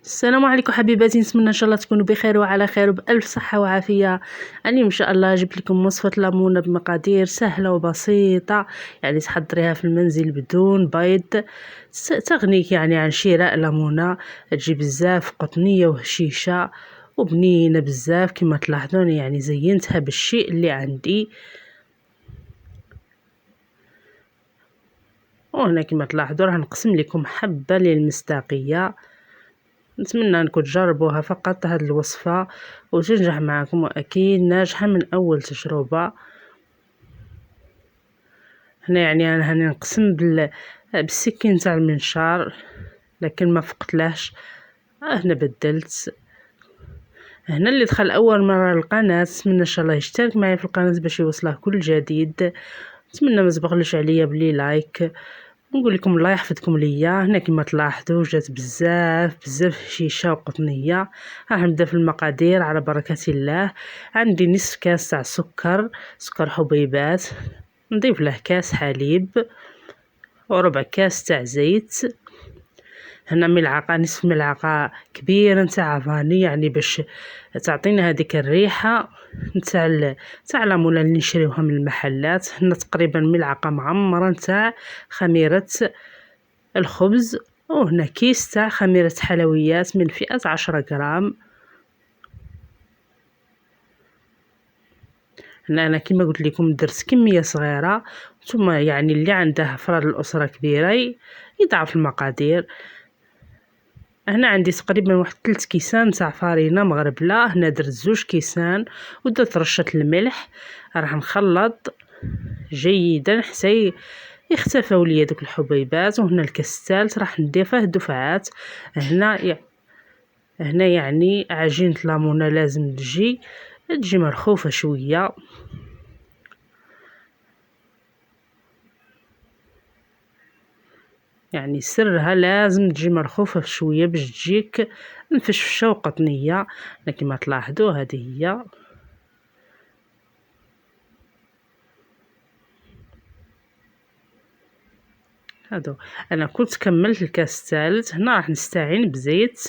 السلام عليكم حبيباتي، نتمنى ان شاء الله تكونوا بخير وعلى خير وبألف صحة وعافية. اليوم ان شاء الله جبت لكم وصفة ليمونة بمقادير سهلة وبسيطة، يعني تحضريها في المنزل بدون بيض. تغنيك يعني عن شراء ليمونة. تجي بزاف قطنية وهشيشة وبنينة بزاف كما تلاحظون، يعني زينتها بالشيء اللي عندي. وهنا كما تلاحظوا راح نقسم لكم حبة للمصداقية. نتمنى انكم تجربوها فقط هاد الوصفة وتنجح معكم، واكيد ناجحة من اول تجربة. هنا يعني انا هاني نقسم بالسكين تاع المنشار، لكن ما فقتلاش. هنا بدلت. هنا اللي دخل اول مرة للقناة نتمنى ان شاء الله يشترك معي في القناة باش يوصله كل جديد. نتمنى ما تبخلوش عليا بلي لايك. نقول لكم الله يحفظكم ليا. هنا كما تلاحظوا جات بزاف هشيشه وقطنيه. راح نبدا في المقادير على بركه الله. عندي نصف كاس تاع سكر حبيبات، نضيف له كاس حليب وربع كاس تاع زيت. هنا نصف ملعقه كبيره نتاع فاني، يعني باش تعطينا هذيك الريحه تاع ليمونه اللي نشريوها من المحلات. هنا تقريبا ملعقه معمره نتاع خميره الخبز، وهنا كيس تاع خميرة حلويات من فئة 10 غرام. هنا انا كما قلت لكم درت كمية صغيرة، ثم يعني اللي عنده افراد الاسرة كبيرة يضعف المقادير. هنا عندي تقريبا واحد 3 كيسان تاع فارينة مغربلة. هنا درت 2 كيسان ودرت رشة الملح. راح نخلط جيدا حتى يختفوا لي دوك الحبيبات. وهنا الكاس الثالث راح نضيفه دفعات. هنا يعني عجينة ليمونة لازم تجي مرخوفة شوية. يعني سرها لازم تجي مرخوفة شوية باش تجيك مفشفشة وقطنية. كما تلاحظوا هذه هي. هادو انا كنت كملت الكاس الثالث. هنا راح نستعين بزيت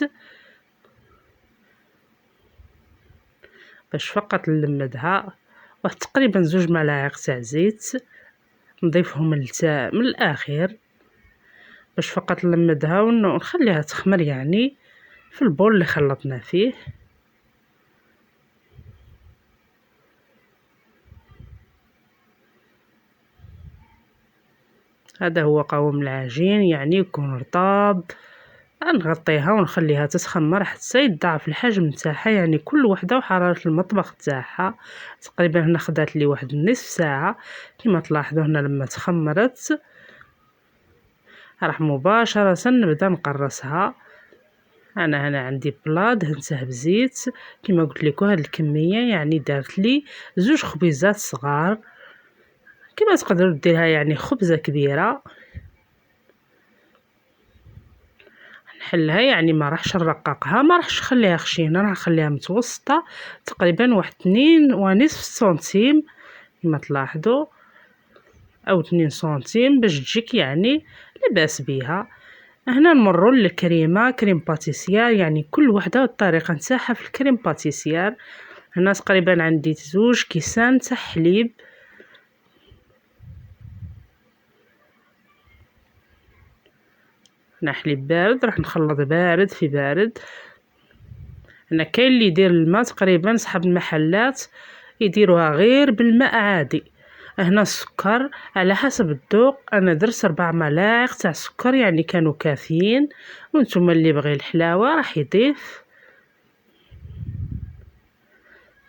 باش فقط نلمدها، واحد تقريبا 2 ملاعق تاع زيت نضيفهم من الاخير باش فقط نلمدها ونخليها تخمر يعني في البول اللي خلطنا فيه. هذا هو قوام العجين، يعني يكون رطاب. نغطيها ونخليها تتخمر حتى يتضاعف الحجم نتاعها، يعني كل وحده وحراره المطبخ تاعها. تقريبا هنا خدات لي واحد نصف ساعه. كما تلاحظوا هنا لما تخمرت راح مباشره نبدا نقرصها. انا هنا عندي بلا دهنته بزيت كما قلت لكم. هاد الكميه يعني دارت لي 2 خبيزات صغار، كما تقدروا ديرها يعني خبزه كبيره. نحلها يعني ما راحش نرققها، ما راحش نخليها خشينه، راح نخليها متوسطه تقريبا واحد 2.5 سنتيم كما تلاحظوا، او 2 سنتيم باش تجيك يعني لاباس بها. هنا نمروا للكريمه، كريم باتيسير، يعني كل وحده والطريقه نتاعها في الكريم باتيسير. هنا تقريبا عندي 2 كيسان تاع حليب. هنا حليب بارد راح نخلط بارد في بارد. هنا كاين اللي يدير الماء، تقريبا صحاب المحلات يديروها غير بالماء عادي. هنا السكر على حسب الذوق، انا درت 4 ملاعق تاع سكر يعني كانوا كافيين، وانتم اللي بغي الحلاوه راح يضيف.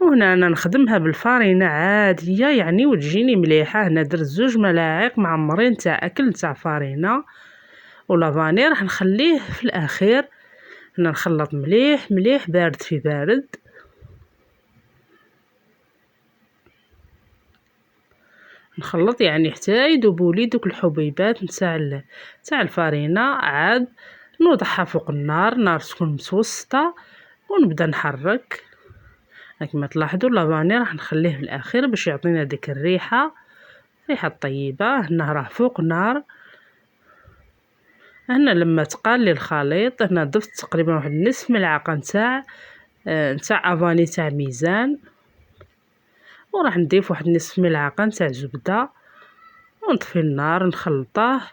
وهنا انا نخدمها بالفارينه عاديه يعني وتجيني مليحه. هنا درت 2 ملاعق معمرين تاع اكل تاع فارينه، ولافاني راح نخليه في الاخير. هنا نخلط مليح مليح بارد في بارد. نخلط يعني حتى يذوبوا لي دوك الحبيبات نتاع الفارينه. عاد نوضعها فوق النار تكون متوسطه ونبدا نحرك. كما تلاحظوا لافاني راح نخليه في الاخير باش يعطينا ديك الريحه الطيبه. هنا راه فوق نار هنا لما تقالي الخليط هنا ضفت تقريبا واحد نصف ملعقه نتاع افاني تاع ميزان، وراح نضيف واحد نصف ملعقه نتاع زبده، ونطفي النار نخلطه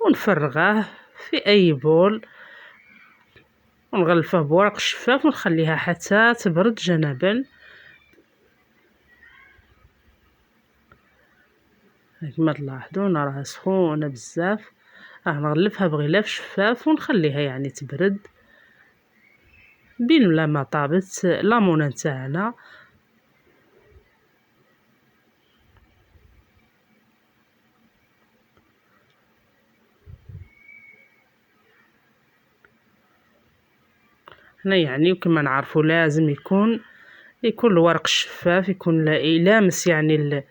ونفرغه في اي بول، ونغلفه بورق شفاف ونخليها حتى تبرد جنبا. كما تلاحظون راها سخونه بزاف، راح نغلفها بغلاف شفاف ونخليها يعني تبرد بين ولا ما طابت لامونه نتاعنا. هنا يعني كما نعرفوا لازم يكون الورق شفاف، يكون لامس يعني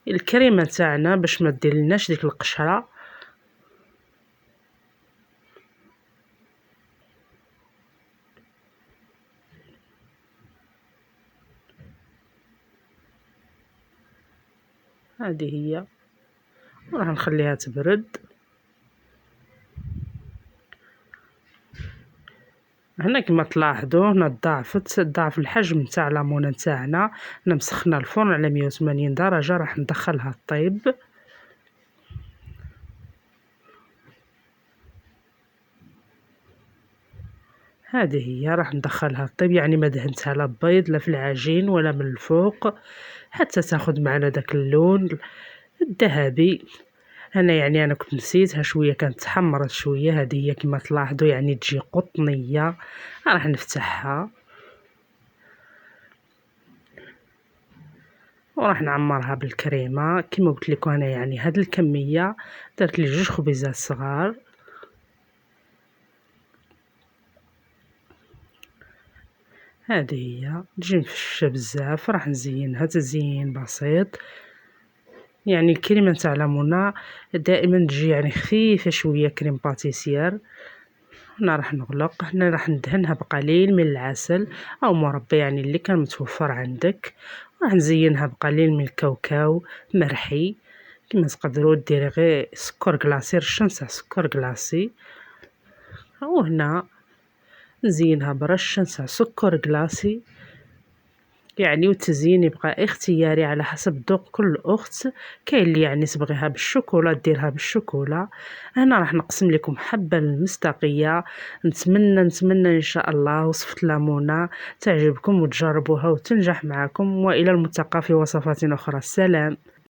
الكريمه تاعنا باش ما دير لناش ديك القشره. هذه هي، وراح نخليها تبرد. هنا كما تلاحظوا هنا ضاعف الحجم تاع لامونه نتاعنا. هنا مسخنا الفرن على 180 درجه، راح ندخلها طيب. هذه هي راح ندخلها طيب، يعني ما دهنتها لا بيض لا في العجين ولا من الفوق، حتى تاخذ معنا داك اللون الذهبي. هنا يعني انا كنت نسيتها شويه، كانت تحمرت شويه. هذه هي كما تلاحظوا يعني تجي قطنيه. راح نفتحها وراح نعمرها بالكريمه. كما قلت لكم انا يعني هاد الكميه درت لي 2 خبيزات صغار. هذه هي تجي مفششه بزاف. راح نزينها تزيين بسيط، يعني الكريمه تاع لامونا دائما تجي يعني خفيفه شويه، كريم باتيسير. هنا راح نغلق. هنا راح ندهنها بقليل من العسل او مربى يعني اللي كان متوفر عندك. راح نزينها بقليل من الكاوكاو مرحي، كما تقدروا ديري غير سكر كلاصي، رشه نتاع سكر كلاصي. وهنا نزينها برشه نتاع سكر كلاصي يعني، والتزيين يبقى اختياري على حسب ذوق كل اخت. كاين اللي يعني تبغيها بالشوكولا ديرها بالشوكولا. هنا راح نقسم لكم حبه المصداقيه. نتمنى ان شاء الله وصفه لامونه تعجبكم وتجربوها وتنجح معكم، والى الملتقى في وصفات اخرى. السلام.